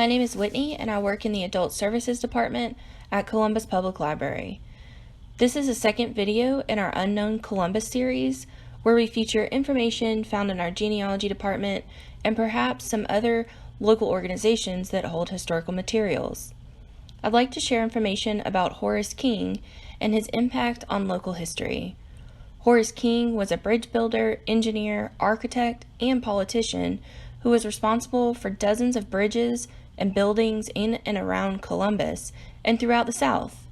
My name is Whitney, and I work in the Adult Services Department at Columbus Public Library. This is the second video in our Unknown Columbus series, where we feature information found in our Genealogy Department and perhaps some other local organizations that hold historical materials. I'd like to share information about Horace King and his impact on local history. Horace King was a bridge builder, engineer, architect, and politician who was responsible for dozens of bridges and buildings in and around Columbus and throughout the South.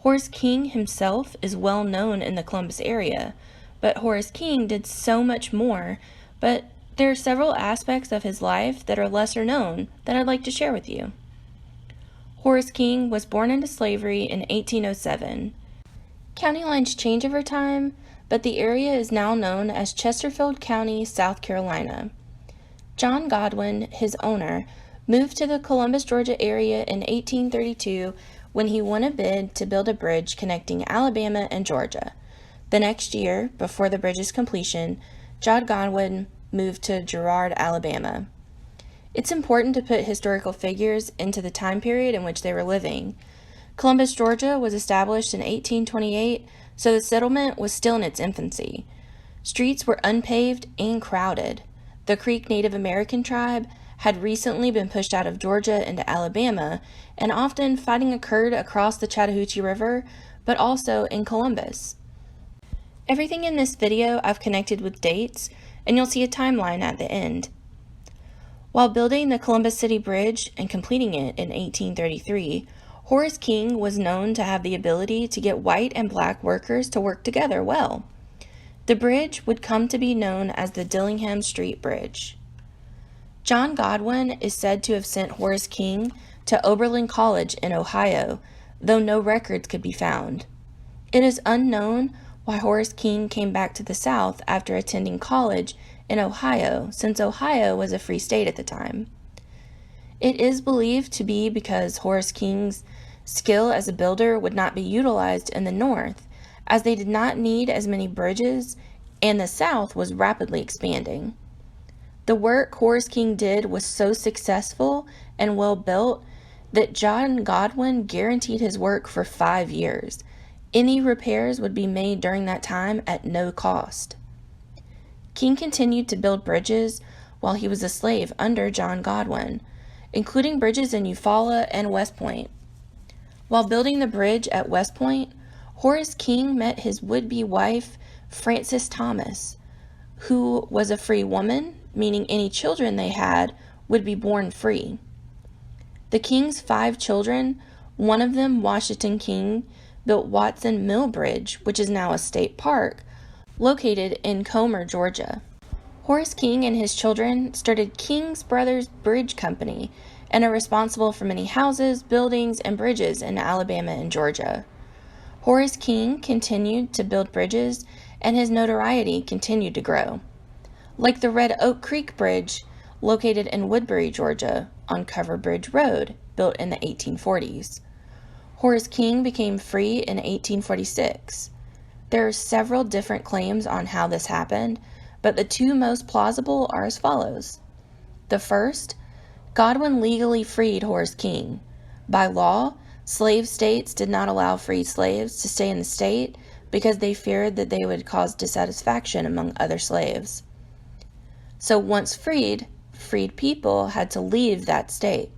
Horace King himself is well known in the Columbus area, but Horace King did so much more, but there are several aspects of his life that are lesser known that I'd like to share with you. Horace King was born into slavery in 1807. County lines change over time, but the area is now known as Chesterfield County, South Carolina. John Godwin, his owner, moved to the Columbus, Georgia area in 1832 when he won a bid to build a bridge connecting Alabama and Georgia. The next year, before the bridge's completion, John Godwin moved to Girard, Alabama. It's important to put historical figures into the time period in which they were living. Columbus, Georgia was established in 1828, so the settlement was still in its infancy. Streets were unpaved and crowded. The Creek Native American tribe had recently been pushed out of Georgia into Alabama, and often fighting occurred across the Chattahoochee River, but also in Columbus. Everything in this video I've connected with dates, and you'll see a timeline at the end. While building the Columbus City Bridge and completing it in 1833, Horace King was known to have the ability to get white and black workers to work together well. The bridge would come to be known as the Dillingham Street Bridge. John Godwin is said to have sent Horace King to Oberlin College in Ohio, though no records could be found. It is unknown why Horace King came back to the South after attending college in Ohio, since Ohio was a free state at the time. It is believed to be because Horace King's skill as a builder would not be utilized in the North, as they did not need as many bridges, and the South was rapidly expanding. The work Horace King did was so successful and well built that John Godwin guaranteed his work for 5 years. Any repairs would be made during that time at no cost. King continued to build bridges while he was a slave under John Godwin, including bridges in Eufaula and West Point. While building the bridge at West Point, Horace King met his would-be wife, Frances Thomas, who was a free woman, meaning any children they had would be born free. The King's 5 children, one of them, Washington King, built Watson Mill Bridge, which is now a state park, located in Comer, Georgia. Horace King and his children started King's Brothers Bridge Company and are responsible for many houses, buildings, and bridges in Alabama and Georgia. Horace King continued to build bridges, and his notoriety continued to grow, like the Red Oak Creek Bridge located in Woodbury, Georgia, on Cover Bridge Road, built in the 1840s. Horace King became free in 1846. There are several different claims on how this happened, but the 2 most plausible are as follows. The first, Godwin legally freed Horace King. By law, slave states did not allow freed slaves to stay in the state because they feared that they would cause dissatisfaction among other slaves. So once freed people had to leave that state.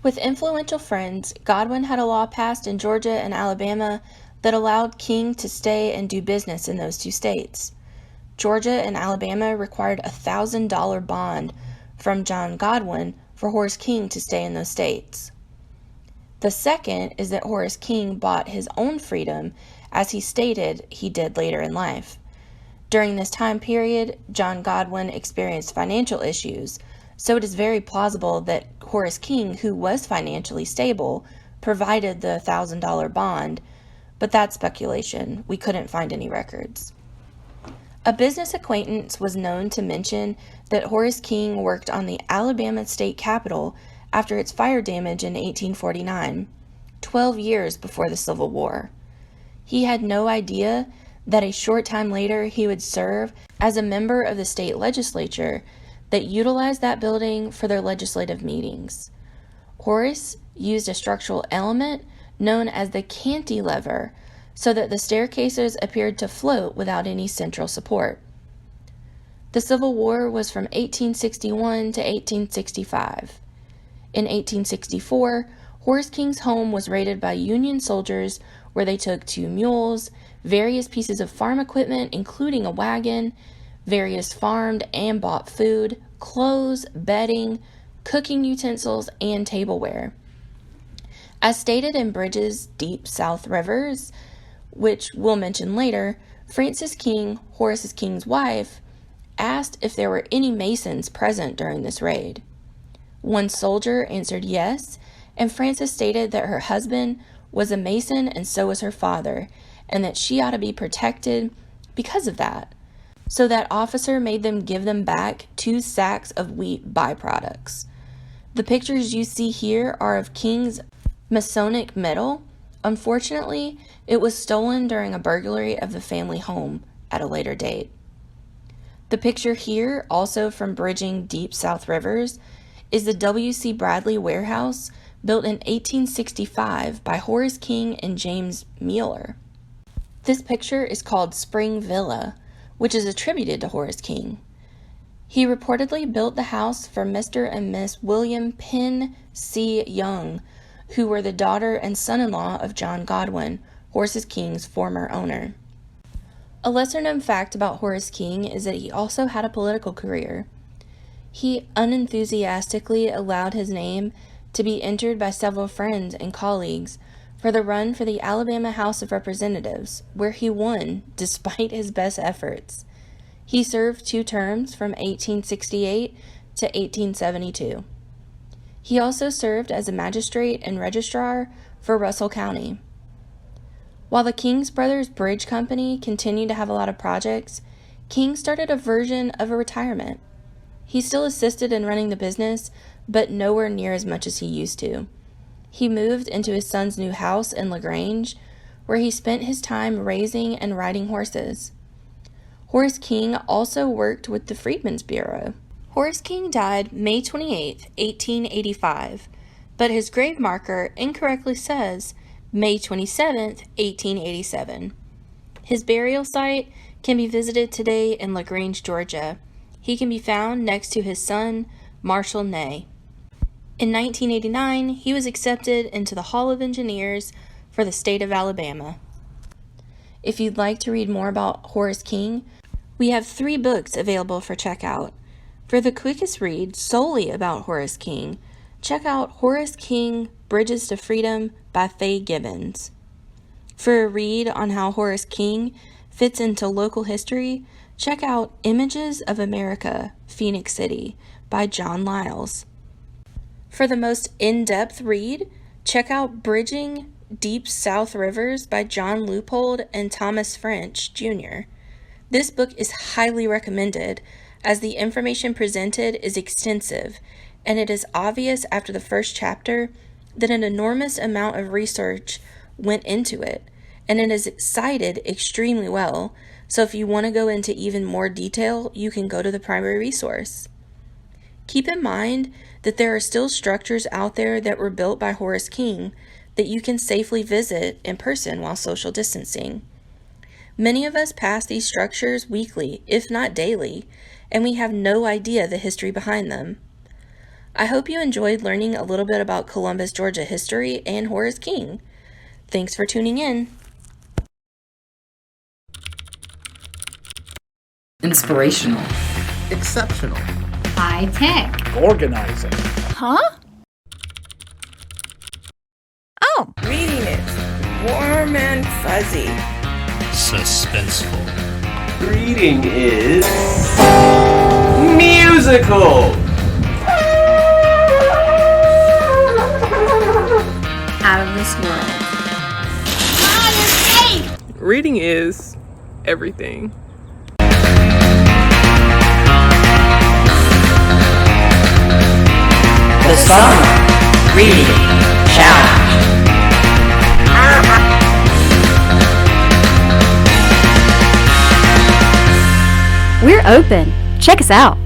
With influential friends, Godwin had a law passed in Georgia and Alabama that allowed King to stay and do business in those 2 states. Georgia and Alabama required a $1,000 bond from John Godwin for Horace King to stay in those states. The second is that Horace King bought his own freedom, as he stated he did later in life. During this time period, John Godwin experienced financial issues, so it is very plausible that Horace King, who was financially stable, provided the $1,000 bond, but that's speculation. We couldn't find any records. A business acquaintance was known to mention that Horace King worked on the Alabama state capitol after its fire damage in 1849, 12 years before the Civil War. He had no idea that a short time later he would serve as a member of the state legislature that utilized that building for their legislative meetings. Horace used a structural element known as the cantilever so that the staircases appeared to float without any central support. The Civil War was from 1861 to 1865. In 1864, Horace King's home was raided by Union soldiers where they took 2 mules, various pieces of farm equipment including a wagon, various farmed and bought food, clothes, bedding, cooking utensils, and tableware. As stated in Bridges' Deep South Rivers, which we'll mention later, Frances King, Horace King's wife, asked if there were any Masons present during this raid. One soldier answered yes, and Frances stated that her husband was a Mason and so was her father, and that she ought to be protected because of that. So that officer made them give them back 2 sacks of wheat byproducts. The pictures you see here are of King's Masonic Medal. Unfortunately, it was stolen during a burglary of the family home at a later date. The picture here, also from Bridging Deep South Rivers, is the W.C. Bradley warehouse built in 1865 by Horace King and James Mueller. This picture is called Spring Villa, which is attributed to Horace King. He reportedly built the house for Mr. and Miss William Penn C. Young, who were the daughter and son-in-law of John Godwin, Horace King's former owner. A lesser-known fact about Horace King is that he also had a political career. He unenthusiastically allowed his name to be entered by several friends and colleagues for the run for the Alabama House of Representatives, where he won despite his best efforts. He served 2 terms from 1868 to 1872. He also served as a magistrate and registrar for Russell County. While the King's Brothers Bridge Company continued to have a lot of projects, King started a version of a retirement. He still assisted in running the business, but nowhere near as much as he used to. He moved into his son's new house in LaGrange, where he spent his time raising and riding horses. Horace King also worked with the Freedmen's Bureau. Horace King died May 28, 1885, but his grave marker incorrectly says May 27, 1887. His burial site can be visited today in LaGrange, Georgia. He can be found next to his son, Marshall Ney. In 1989, he was accepted into the Hall of Engineers for the state of Alabama. If you'd like to read more about Horace King, we have 3 books available for checkout. For the quickest read solely about Horace King, check out Horace King, Bridges to Freedom by Faye Gibbons. For a read on how Horace King fits into local history, check out Images of America, Phoenix City by John Lyles. For the most in-depth read, check out Bridging Deep South Rivers by John Leupold and Thomas French, Jr. This book is highly recommended as the information presented is extensive, and it is obvious after the first chapter that an enormous amount of research went into it, and it is cited extremely well, so if you want to go into even more detail, you can go to the primary resource. Keep in mind that there are still structures out there that were built by Horace King that you can safely visit in person while social distancing. Many of us pass these structures weekly, if not daily, and we have no idea the history behind them. I hope you enjoyed learning a little bit about Columbus, Georgia history and Horace King. Thanks for tuning in. Inspirational. Exceptional. High tech. Organizing. Huh? Oh. Reading it. Warm and fuzzy. Suspenseful. Reading is musical. Out of this world. Reading is everything. The Summer Reading Challenge. We're open. Check us out.